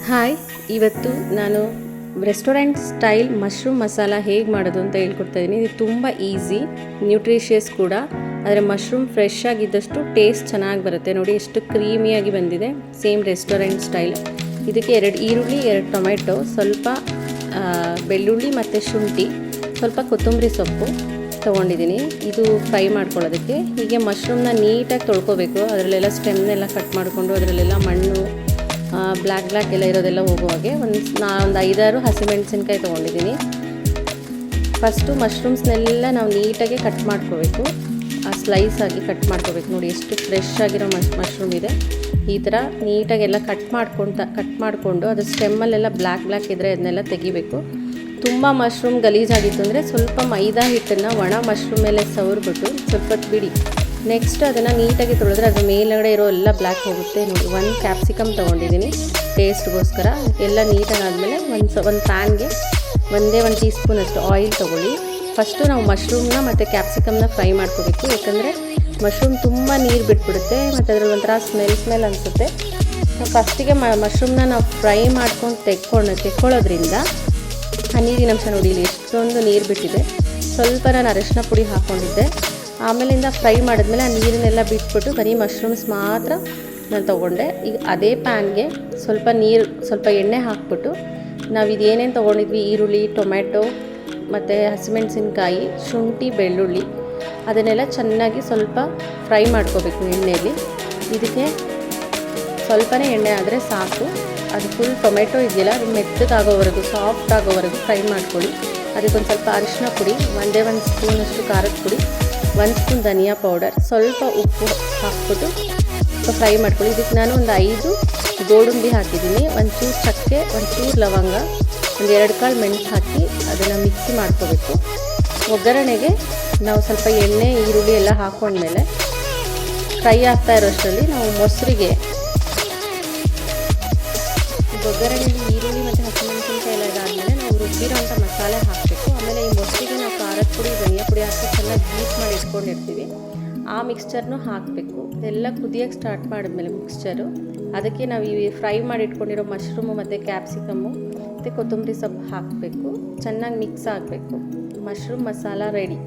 Hi, ಇವತ್ತು ನಾನು restaurant style mushroom masala ಹೇಗೆ ಮಾಡೋದು ಅಂತ ಹೇಳ್ಕೊಡ್ತಾ ಇದ್ದೀನಿ. ಇದು ತುಂಬ ಈಸಿ, ನ್ಯೂಟ್ರಿಷಿಯಸ್ ಕೂಡ. ಆದರೆ ಮಶ್ರೂಮ್ ಫ್ರೆಶ್ ಆಗಿದ್ದಷ್ಟು ಟೇಸ್ಟ್ ಚೆನ್ನಾಗಿ ಬರುತ್ತೆ. ನೋಡಿ ಎಷ್ಟು ಕ್ರೀಮಿಯಾಗಿ ಬಂದಿದೆ, ಸೇಮ್ ರೆಸ್ಟೋರೆಂಟ್ ಸ್ಟೈಲ್. ಇದಕ್ಕೆ 2 ಈರುಳ್ಳಿ, 2 ಟೊಮೆಟೊ, ಸ್ವಲ್ಪ ಬೆಳ್ಳುಳ್ಳಿ ಮತ್ತು ಶುಂಠಿ, ಸ್ವಲ್ಪ ಕೊತ್ತಂಬರಿ ಸೊಪ್ಪು ತೊಗೊಂಡಿದ್ದೀನಿ. ಇದು ಫ್ರೈ ಮಾಡ್ಕೊಳ್ಳೋದಕ್ಕೆ. ಹೀಗೆ ಮಶ್ರೂಮ್ನ ನೀಟಾಗಿ ತೊಳ್ಕೊಬೇಕು. ಅದರಲ್ಲೆಲ್ಲ ಸ್ಟೆಮ್ನೆಲ್ಲ ಕಟ್ ಮಾಡಿಕೊಂಡು ಅದರಲ್ಲೆಲ್ಲ ಮಣ್ಣು ಬ್ಲ್ಯಾಕ್ ಎಲ್ಲ ಇರೋದೆಲ್ಲ ಹೋಗೋ ಹಾಗೆ ಒಂದು 5-6 ಹಸಿಮೆಣಸಿನ್ಕಾಯಿ ತೊಗೊಂಡಿದ್ದೀನಿ. ಫಸ್ಟು ಮಶ್ರೂಮ್ಸ್ನೆಲ್ಲ ನಾವು ನೀಟಾಗಿ ಕಟ್ ಮಾಡ್ಕೋಬೇಕು. ಸ್ಲೈಸ್ ಆಗಿ ಕಟ್ ಮಾಡ್ಕೋಬೇಕು. ನೋಡಿ ಎಷ್ಟು ಫ್ರೆಶ್ ಆಗಿರೋ ಮಶ್ರೂಮ್ ಇದೆ. ಈ ಥರ ನೀಟಾಗೆಲ್ಲ ಕಟ್ ಮಾಡಿಕೊಂಡು ಅದ್ರ ಸ್ಟೆಮ್ಮಲ್ಲೆಲ್ಲ ಬ್ಲ್ಯಾಕ್ ಇದ್ದರೆ ಅದನ್ನೆಲ್ಲ ತೆಗಿಬೇಕು. ತುಂಬ ಮಶ್ರೂಮ್ ಗಲೀಜಾಗಿತ್ತು ಅಂದರೆ ಸ್ವಲ್ಪ ಮೈದಾ ಹಿಟ್ಟನ್ನು ಒಣ ಮಶ್ರೂಮ್ ಮೇಲೆ ಸವರ್ಬಿಟ್ಟು ಸ್ವಲ್ಪ ಹೊತ್ತು ಬಿಡಿ. ನೆಕ್ಸ್ಟ್ ಅದನ್ನು ನೀಟಾಗಿ ತೊಳೆದ್ರೆ ಅದ್ರ ಮೇಲ್ಗಡೆ ಇರೋ ಎಲ್ಲ ಬ್ಲ್ಯಾಕ್ ಹೋಗುತ್ತೆ. ನೋಡಿ, 1 ಕ್ಯಾಪ್ಸಿಕಮ್ ತೊಗೊಂಡಿದ್ದೀನಿ ಟೇಸ್ಟ್ಗೋಸ್ಕರ. ಎಲ್ಲ ನೀಟಾಗಾದಮೇಲೆ ಒಂದು ಪ್ಯಾನ್ಗೆ 1 ಟೀ ಸ್ಪೂನಷ್ಟು ಆಯಿಲ್ ತೊಗೊಳ್ಳಿ. ಫಸ್ಟು ನಾವು ಮಶ್ರೂಮ್ನ ಮತ್ತು ಕ್ಯಾಪ್ಸಿಕಮ್ನ ಫ್ರೈ ಮಾಡ್ಕೋಬೇಕು. ಯಾಕಂದರೆ ಮಶ್ರೂಮ್ ತುಂಬ ನೀರು ಬಿಟ್ಬಿಡುತ್ತೆ ಮತ್ತು ಅದ್ರಲ್ಲಿ ಒಂಥರ ಸ್ಮೆಲ್ ಅನಿಸುತ್ತೆ. ಫಸ್ಟಿಗೆ ಮಶ್ರೂಮ್ನ ನಾವು ಫ್ರೈ ಮಾಡ್ಕೊಂಡು ತೆಕ್ಕೊಳ್ಳೋದ್ರಿಂದ ಆ ನೀರಿನಂಶ ನೋಡಿ, ಇಲ್ಲಿ ಎಷ್ಟೊಂದು ನೀರು ಬಿಟ್ಟಿದೆ. ಸ್ವಲ್ಪ ನಾನು ಅರಿಶಿನ ಪುಡಿ ಹಾಕ್ಕೊಂಡಿದ್ದೆ. ಆಮೇಲಿಂದ ಫ್ರೈ ಮಾಡಿದ್ಮೇಲೆ ಆ ನೀರನ್ನೆಲ್ಲ ಬಿಟ್ಬಿಟ್ಟು ಬರೀ ಮಶ್ರೂಮ್ಸ್ ಮಾತ್ರ ನಾನು ತೊಗೊಂಡೆ. ಈಗ ಅದೇ ಪ್ಯಾನ್ಗೆ ಸ್ವಲ್ಪ ಎಣ್ಣೆ ಹಾಕ್ಬಿಟ್ಟು ನಾವು ಇದೇನೇನು ತೊಗೊಂಡಿದ್ವಿ, ಈರುಳ್ಳಿ, ಟೊಮೆಟೊ ಮತ್ತು ಹಸಿಮೆಣಸಿನ್ಕಾಯಿ, ಶುಂಠಿ, ಬೆಳ್ಳುಳ್ಳಿ, ಅದನ್ನೆಲ್ಲ ಚೆನ್ನಾಗಿ ಸ್ವಲ್ಪ ಫ್ರೈ ಮಾಡ್ಕೋಬೇಕು ಎಣ್ಣೆಯಲ್ಲಿ. ಇದಕ್ಕೆ ಸ್ವಲ್ಪನೇ ಎಣ್ಣೆ ಆದರೆ ಸಾಕು. ಅದು ಫುಲ್ ಟೊಮೆಟೊ ಇದೆಯಲ್ಲ, ಅದು ಮೆತ್ತಗಾಗೋವರೆಗೂ, ಸಾಫ್ಟ್ ಆಗೋವರೆಗೂ ಫ್ರೈ ಮಾಡ್ಕೊಳ್ಳಿ. ಅದಕ್ಕೊಂದು ಸ್ವಲ್ಪ ಅರಿಶಿನ ಪುಡಿ, 1 ಸ್ಪೂನಷ್ಟು ಖಾರದ ಪುಡಿ, 1 ಸ್ಪೂನ್ ಧನಿಯಾ ಪೌಡರ್, ಸ್ವಲ್ಪ ಉಪ್ಪು ಹಾಕ್ಬಿಟ್ಟು ಫ್ರೈ ಮಾಡ್ಕೊಳ್ಳಿ. ಇದಕ್ಕೆ ನಾನು ಒಂದು 5 ಗೋಡಂಬಿ ಹಾಕಿದ್ದೀನಿ, ಒಂಚೂರು ಚಕ್ಕೆ, ಒಂಚೂರು ಲವಂಗ, 2 ಕಾಳು ಮೆಣಸು ಹಾಕಿ ಅದನ್ನು ಮಿಕ್ಸಿ ಮಾಡ್ಕೋಬೇಕು. ಒಗ್ಗರಣೆಗೆ ನಾವು ಸ್ವಲ್ಪ ಎಣ್ಣೆ, ಈರುಳ್ಳಿ ಎಲ್ಲ ಹಾಕ್ಕೊಂಡ್ಮೇಲೆ ಫ್ರೈ ಆಗ್ತಾ ಇರೋಷ್ಟರಲ್ಲಿ ನಾವು ಮೊಸರಿಗೆ ಒಗ್ಗರಣೆಯಲ್ಲಿ ಈರುಳ್ಳಿ ಮತ್ತು ಹಸಿಮೆಣಸಿನ್ಕಾಯಿ ಎಲ್ಲ ಇದಾದಮೇಲೆ ನಾವು ರುಬ್ಬಿರೋಂಥ ಮಸಾಲೆ ಹಾಕಬೇಕು. ಆಮೇಲೆ ಈ ಮೊಸರಿಗೆ ನಾವು ಖಾರದ ಪುಡಿ, ಧನಿಯಾ ಪುಡಿ ಹಾಕಿ ಚೆನ್ನಾಗಿ ಬೀಟ್ ಮಾಡಿ ಇಟ್ಕೊಂಡಿರ್ತೀವಿ. ಆ ಮಿಕ್ಸ್ಚರ್ನೂ ಹಾಕಬೇಕು. ಇದೆಲ್ಲ ಕುದಿಯೋಕ್ಕೆ ಸ್ಟಾರ್ಟ್ ಮಾಡಿದ್ಮೇಲೆ ಮಿಕ್ಸ್ಚರು, ಅದಕ್ಕೆ ನಾವು ಈ ಫ್ರೈ ಮಾಡಿ ಇಟ್ಕೊಂಡಿರೋ ಮಶ್ರೂಮು ಮತ್ತು ಕ್ಯಾಪ್ಸಿಕಮ್ಮು ಮತ್ತು ಕೊತ್ತಂಬರಿ ಸೊಪ್ಪು ಹಾಕಬೇಕು. ಚೆನ್ನಾಗಿ ಮಿಕ್ಸ್ ಆಗಬೇಕು. Mushroom masala ready.